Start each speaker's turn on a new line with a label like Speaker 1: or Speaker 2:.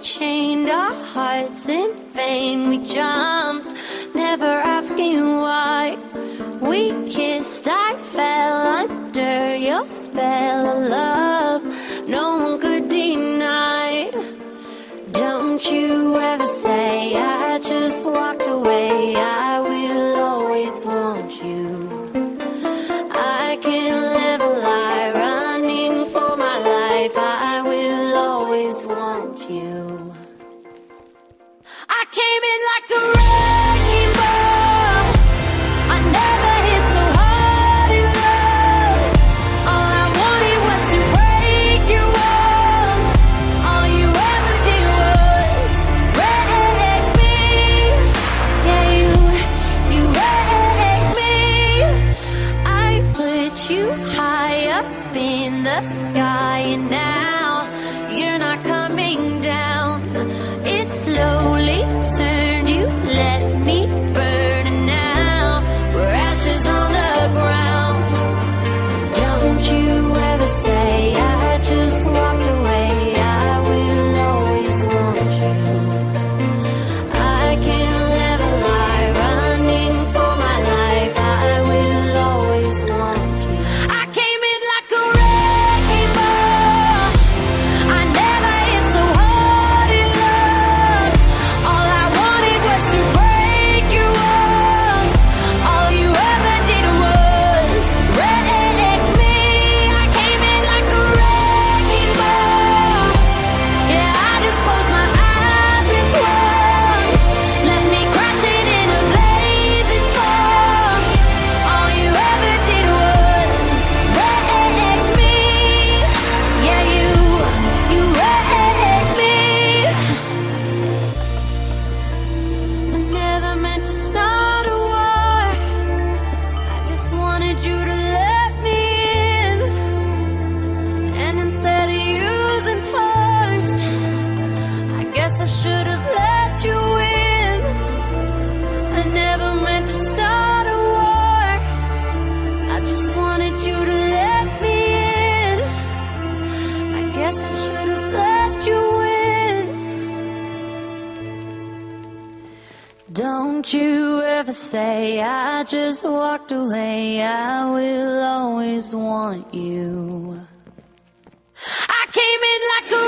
Speaker 1: chained our hearts in vain. We jumped, never asking why. We kissed, I fell under your spell of love no one could deny. Don't you ever say I just walked away. I will always want you. I can't live a lie, running for my life. I will always want you. I came in like a wrecking ball. I never hit so hard in love. All I wanted was to break your walls. All you ever did was wreck me. Yeah, you wrecked me. I put you high up in the sky, and now you're not coming down. It slowly turned, you let me burn, and now we're ashes on the ground. Don't you ever say I just walked away. I will always want you. I can't live a lie, running for my life. I will always want you. I came in like a wrecking ball. I never hit so hard in love. All I wanted was to break your walls. All you ever did was wreck me. I came in like a wrecking ball. Yeah, I just closed my eyes and swung. Left me crashing in a blazing fall. All you ever did was wreck me. Yeah, you wrecked me. I never meant to start a war. I just wanted you to let me in. And instead of using force, I guess I should have let you in. I never meant to start a war. I just wanted you to let me in. I guess I should have let you in. Don't you ever say I just walked away. I will always want you. I came in like a